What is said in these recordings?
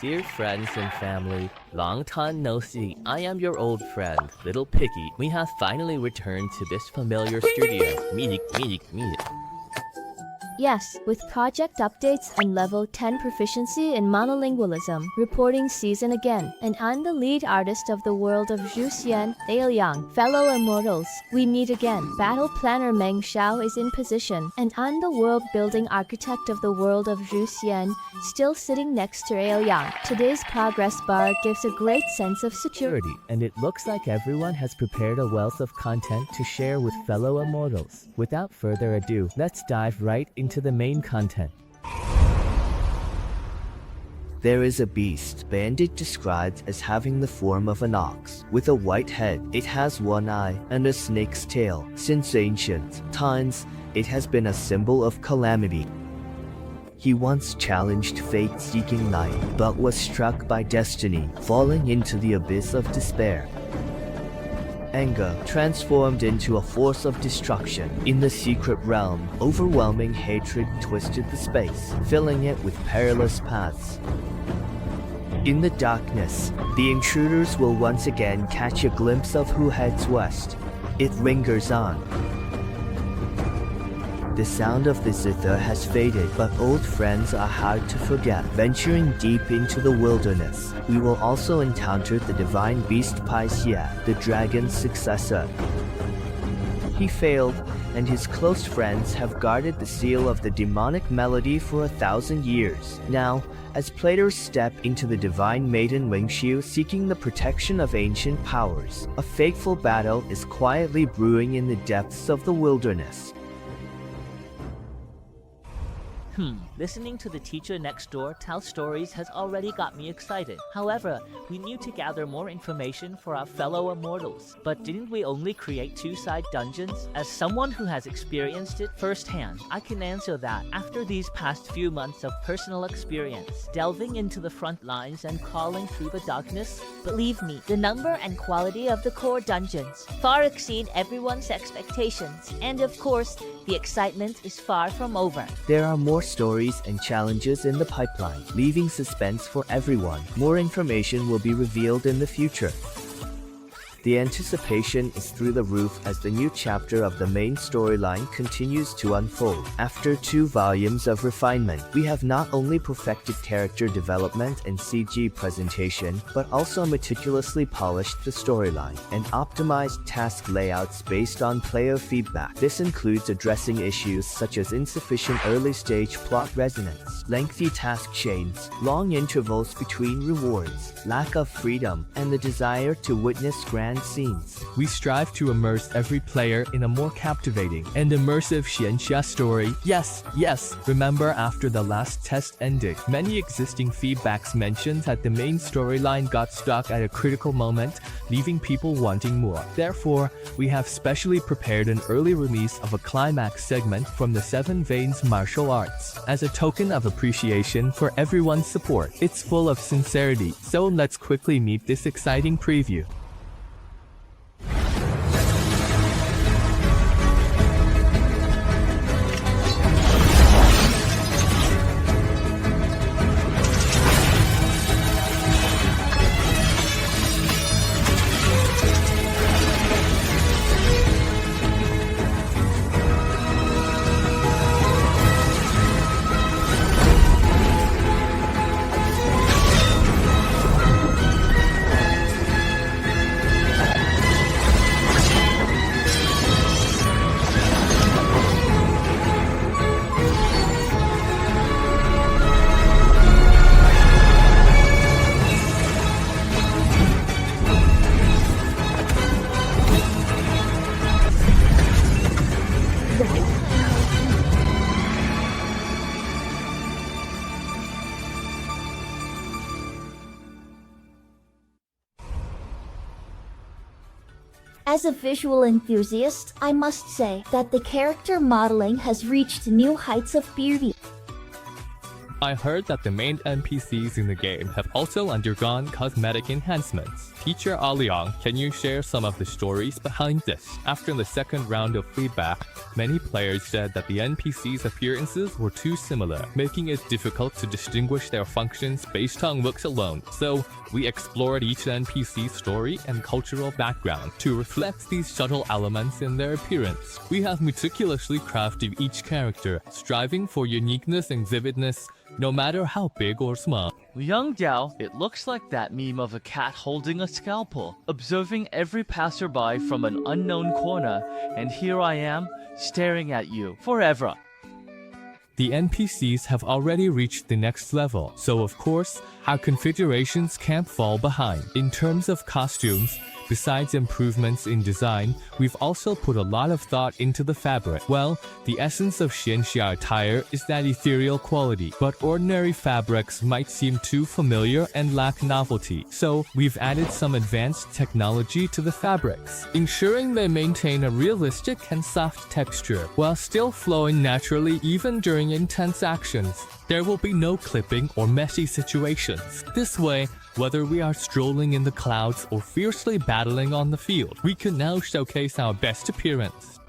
Dear friends and family, long time no see. I am your old friend, Little Piggy. We have finally returned to this familiar studio. Meek. Yes, with project updates and level 10 proficiency in monolingualism, reporting season again. And I'm the lead artist of the world of Zhu Xian, Liang. Fellow immortals, we meet again. Battle planner Meng Xiao is in position, and I'm the world building architect of the world of Zhu Xian, still sitting next to Liang. Today's progress bar gives a great sense of security, And it looks like everyone has prepared a wealth of content to share with fellow immortals. Without further ado, let's dive right into the main content. There is a beast. Bandit described as having the form of an ox. With a white head, it has one eye and a snake's tail. Since ancient times, it has been a symbol of calamity. He once challenged fate seeking light, but was struck by destiny, falling into the abyss of despair. Anger transformed into a force of destruction. In the secret realm, overwhelming hatred twisted the space, filling it with perilous paths. In the darkness, the intruders will once again catch a glimpse of who heads west. It lingers on. The sound of the zither has faded, but old friends are hard to forget. Venturing deep into the wilderness, we will also encounter the divine beast Paixia, the dragon's successor. He failed, and his close friends have guarded the seal of the demonic melody for 1,000 years. Now, as players step into the divine maiden Wingxiu seeking the protection of ancient powers, a fateful battle is quietly brewing in the depths of the wilderness. Listening to the teacher next door tell stories has already got me excited. However, we need to gather more information for our fellow immortals. But didn't we only create 2-side dungeons? As someone who has experienced it firsthand, I can answer that after these past few months of personal experience, delving into the front lines and crawling through the darkness. Believe me, the number and quality of the core dungeons far exceed everyone's expectations. And of course, the excitement is far from over. There are more stories and challenges in the pipeline, leaving suspense for everyone. More information will be revealed in the future. The anticipation is through the roof as the new chapter of the main storyline continues to unfold. After 2 volumes of refinement, we have not only perfected character development and CG presentation, but also meticulously polished the storyline and optimized task layouts based on player feedback. This includes addressing issues such as insufficient early-stage plot resonance, lengthy task chains, long intervals between rewards, lack of freedom, and the desire to witness grand scenes. We strive to immerse every player in a more captivating and immersive Xianxia story. Yes. Remember, after the last test ended, many existing feedbacks mentioned that the main storyline got stuck at a critical moment, leaving people wanting more. Therefore, we have specially prepared an early release of a climax segment from the 7 Veins martial arts. As a token of appreciation for everyone's support, it's full of sincerity, so let's quickly meet this exciting preview. As a visual enthusiast, I must say that the character modeling has reached new heights of beauty. I heard that the main NPCs in the game have also undergone cosmetic enhancements. Teacher Aliang, can you share some of the stories behind this? After the second round of feedback, many players said that the NPCs' appearances were too similar, making it difficult to distinguish their functions based on looks alone. So, we explored each NPC's story and cultural background to reflect these subtle elements in their appearance. We have meticulously crafted each character, striving for uniqueness and vividness, no matter how big or small. Liang Diao, it looks like that meme of a cat holding a scalpel, observing every passerby from an unknown corner, and here I am, staring at you, forever. The NPCs have already reached the next level, so of course, our configurations can't fall behind. In terms of costumes, besides improvements in design, we've also put a lot of thought into the fabric. Well, the essence of Xianxia attire is that ethereal quality, but ordinary fabrics might seem too familiar and lack novelty. So, we've added some advanced technology to the fabrics, ensuring they maintain a realistic and soft texture, while still flowing naturally even during intense actions. There will be no clipping or messy situations. This way, whether we are strolling in the clouds or fiercely battling on the field, we can now showcase our best appearance.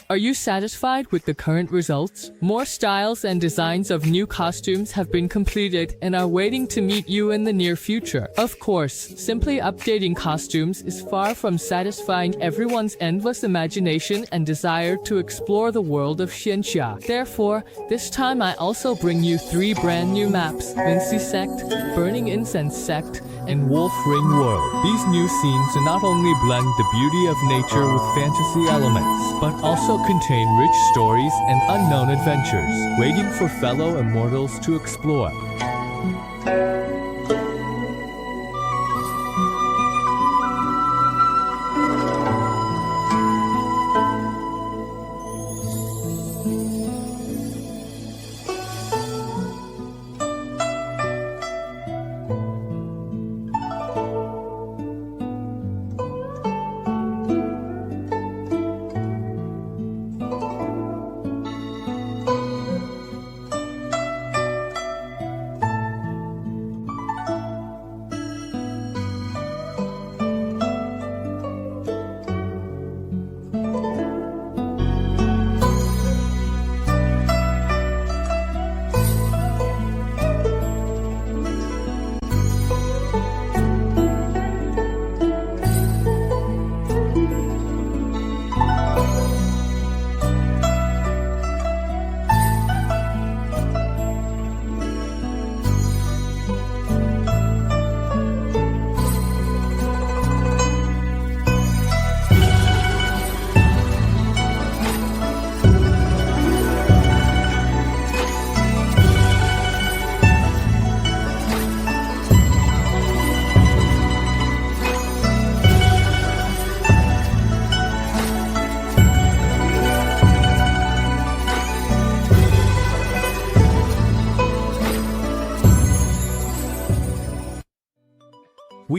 Are you satisfied with the current results? More styles and designs of new costumes have been completed and are waiting to meet you in the near future. Of course, simply updating costumes is far from satisfying everyone's endless imagination and desire to explore the world of Xianxia. Therefore, this time I also bring you 3 brand new maps: Vinci Sect, Burning Incense Sect, and Wolf Ring World. These new scenes not only blend the beauty of nature with fantasy elements, but also contain rich stories and unknown adventures, waiting for fellow immortals to explore.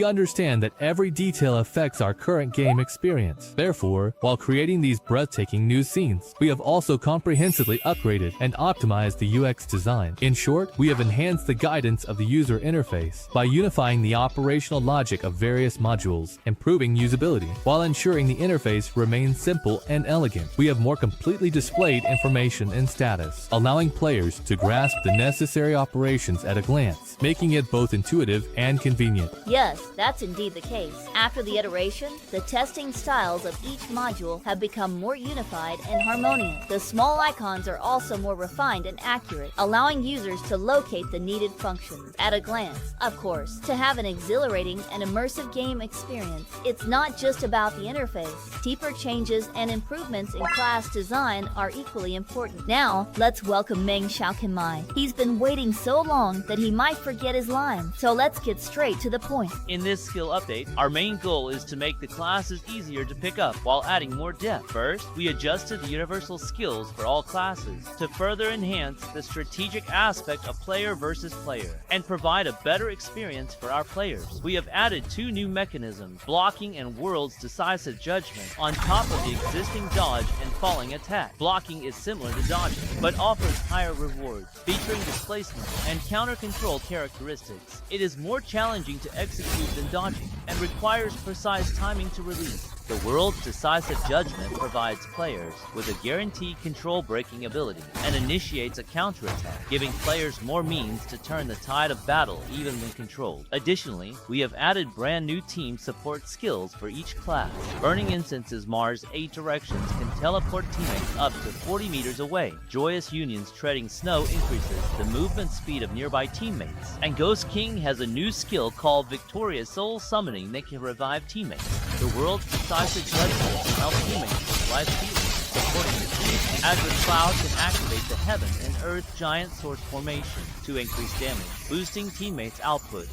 We understand that every detail affects our current game experience. Therefore, while creating these breathtaking new scenes, we have also comprehensively upgraded and optimized the UX design. In short, we have enhanced the guidance of the user interface by unifying the operational logic of various modules, improving usability, while ensuring the interface remains simple and elegant. We have more completely displayed information and status, allowing players to grasp the necessary operations at a glance, making it both intuitive and convenient. Yes, that's indeed the case. After the iteration, the testing styles of each module have become more unified and harmonious. The small icons are also more refined and accurate, allowing users to locate the needed functions at a glance. Of course, to have an exhilarating and immersive game experience, it's not just about the interface. Deeper changes and improvements in class design are equally important. Now, let's welcome Meng Xiaoqinmai. He's been waiting so long that he might forget his line, so let's get straight to the point. In this skill update, our main goal is to make the classes easier to pick up while adding more depth. First, we adjusted the universal skills for all classes to further enhance the strategic aspect of player versus player and provide a better experience for our players. We have added 2 new mechanisms, blocking and world's decisive judgment, on top of the existing dodge and falling attack. Blocking is similar to dodging, but offers higher rewards, featuring displacement and counter control characteristics. It is more challenging to execute than dodging and requires precise timing to release. The world's decisive judgment provides players with a guaranteed control breaking ability and initiates a counterattack, giving players more means to turn the tide of battle even when controlled. Additionally, we have added brand new team support skills for each class. Burning Incense's Mars 8 directions can teleport teammates up to 40 meters away. Joyous Union's treading snow increases the movement speed of nearby teammates. And Ghost King has a new skill called Victorious Soul Summoning that can revive teammates. The world's decisive judgment can help teammates with life healing, supporting the team. Azure Cloud can activate the Heaven and Earth Giant Sword formation to increase damage, boosting teammates' output.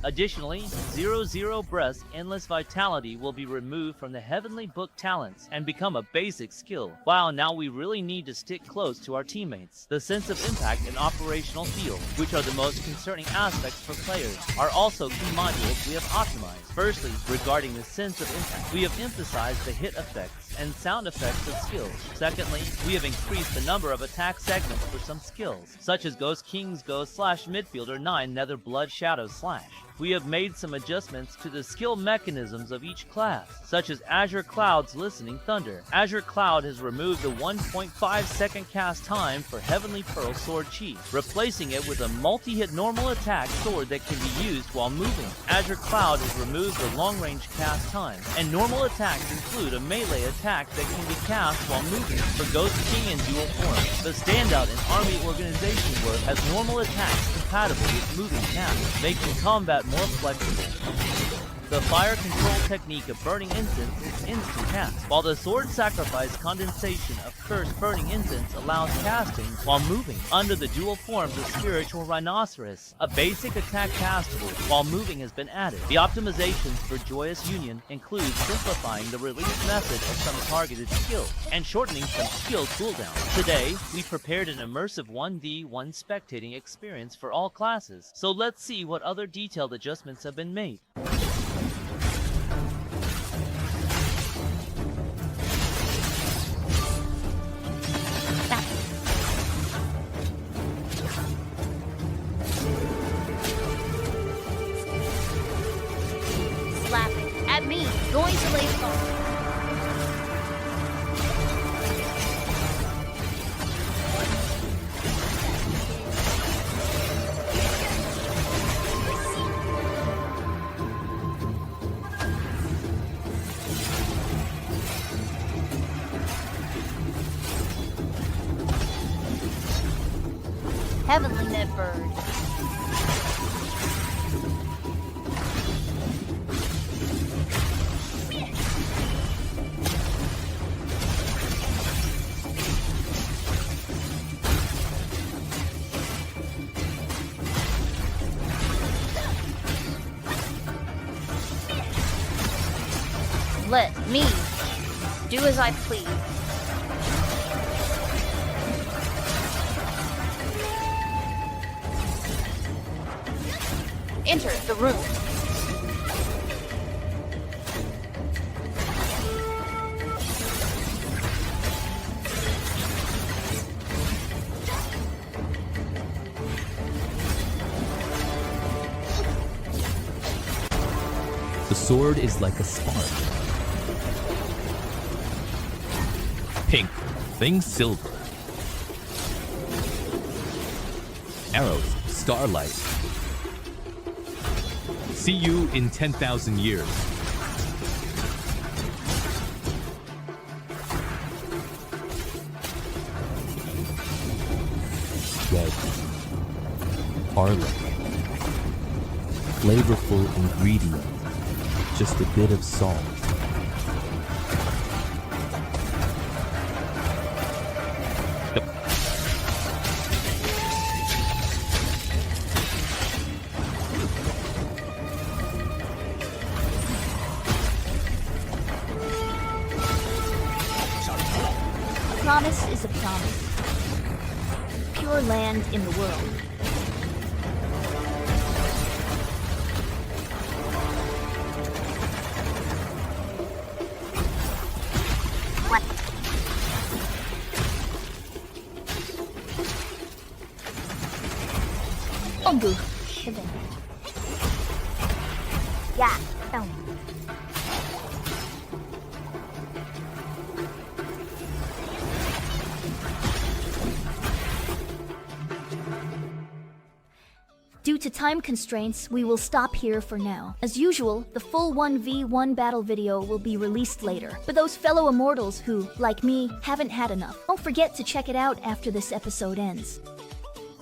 Additionally, 00 Breath's Endless Vitality will be removed from the Heavenly Book talents and become a basic skill. Wow, now we really need to stick close to our teammates. The sense of impact and operational feel, which are the most concerning aspects for players, are also key modules we have optimized. Firstly, regarding the sense of impact, we have emphasized the hit effects and sound effects of skills. Secondly, we have increased the number of attack segments for some skills, such as Ghost King's Go / Midfielder 9 Nether Blood Shadow /. We have made some adjustments to the skill mechanisms of each class, such as Azure Cloud's Listening Thunder. Azure Cloud has removed the 1.5 second cast time for Heavenly Pearl Sword Chi, replacing it with a multi-hit normal attack sword that can be used while moving. Azure Cloud has removed the long-range cast time, and normal attacks include a melee attack that can be cast while moving. For Ghost King in dual form, the standout in army organization work has normal attacks compatible with moving casts, making combat more flexible. The fire control technique of Burning Incense is instant cast, while the sword sacrifice condensation of Cursed Burning Incense allows casting while moving. Under the dual forms of Spiritual Rhinoceros, a basic attack castable while moving has been added. The optimizations for Joyous Union include simplifying the release method of some targeted skills and shortening some skill cooldowns. Today, we prepared an immersive 1v1 spectating experience for all classes, so let's see what other detailed adjustments have been made. Slapping at me, going to lay phone. Heavenly Net Bird. Let me do as I please. enter the room. The sword is like a spark. Pink, things silver. Arrows, starlight. See you in 10,000 years. Red, garlic. Flavorful ingredient. Just a bit of salt. Yep. A promise is a promise. Pure land in the world. Ongu. Heaven. Yeah. Down. Due to time constraints, we will stop here for now. As usual, the full 1v1 battle video will be released later. For those fellow immortals who, like me, haven't had enough, don't forget to check it out after this episode ends.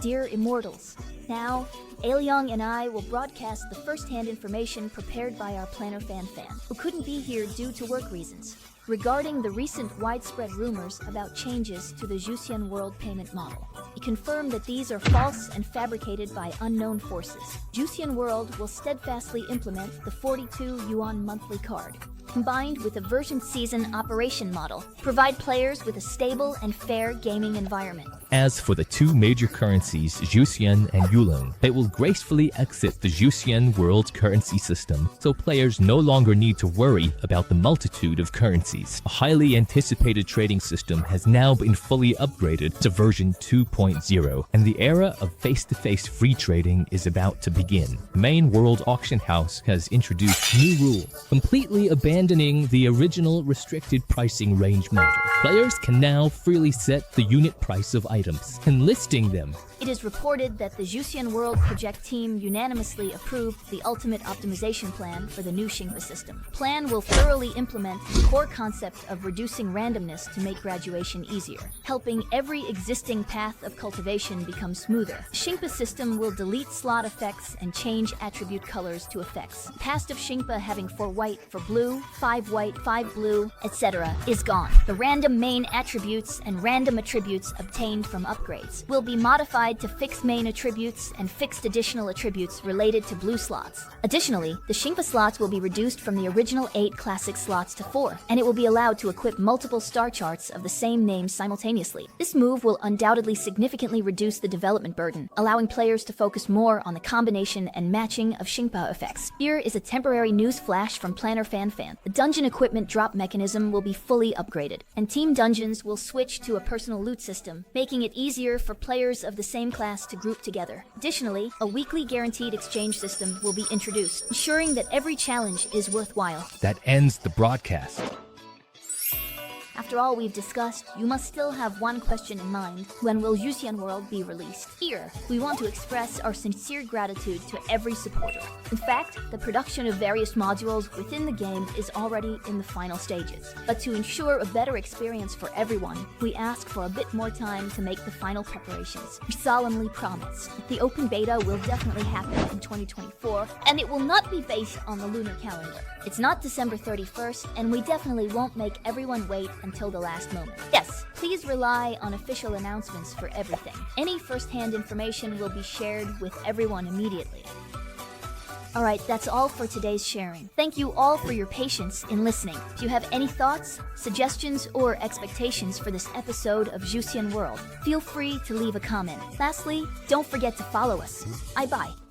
Dear Immortals, now, Ailiang and I will broadcast the first-hand information prepared by our Planner fan, who couldn't be here due to work reasons, regarding the recent widespread rumors about changes to the Zhuxian world payment model. He confirmed that these are false and fabricated by unknown forces. Zhuxian world will steadfastly implement the 42 yuan monthly card, combined with a version season operation model, provide players with a stable and fair gaming environment. As for the two major currencies, Zhuxian and Yulong, they will gracefully exit the Zhuxian world currency system, so players no longer need to worry about the multitude of currencies. A highly anticipated trading system has now been fully upgraded to version 2.0, and the era of face-to-face free trading is about to begin. The main world auction house has introduced new rules, completely abandoning the original restricted pricing range model. Players can now freely set the unit price of items, and listing them. It is reported that the Zhuxian World Project team unanimously approved the ultimate optimization plan for the new Xingpa system. The plan will thoroughly implement the core concept of reducing randomness to make graduation easier, helping every existing path of cultivation become smoother. The Xingpa system will delete slot effects and change attribute colors to effects. The past of Xingpa having 4 white for blue, 5 white, 5 blue, etc. is gone. The random main attributes and random attributes obtained from upgrades will be modified to fixed main attributes and fixed additional attributes related to blue slots. Additionally, the Xingpa slots will be reduced from the original 8 classic slots to 4, and it will be allowed to equip multiple star charts of the same name simultaneously. This move will undoubtedly significantly reduce the development burden, allowing players to focus more on the combination and matching of Xingpa effects. Here is a temporary news flash from Planner fan. The dungeon equipment drop mechanism will be fully upgraded, and team dungeons will switch to a personal loot system, making it easier for players of the same class to group together. Additionally, a weekly guaranteed exchange system will be introduced, ensuring that every challenge is worthwhile. That ends the broadcast. After all we've discussed, you must still have one question in mind. When will Zhuxian World be released? Here, we want to express our sincere gratitude to every supporter. In fact, the production of various modules within the game is already in the final stages. But to ensure a better experience for everyone, we ask for a bit more time to make the final preparations. We solemnly promise that the open beta will definitely happen in 2024, and it will not be based on the lunar calendar. It's not December 31st, and we definitely won't make everyone wait until the last moment. Yes, please rely on official announcements for everything. Any first-hand information will be shared with everyone immediately. Alright, that's all for today's sharing. Thank you all for your patience in listening. If you have any thoughts, suggestions, or expectations for this episode of Zhuxian World, feel free to leave a comment. Lastly, don't forget to follow us. Bye-bye.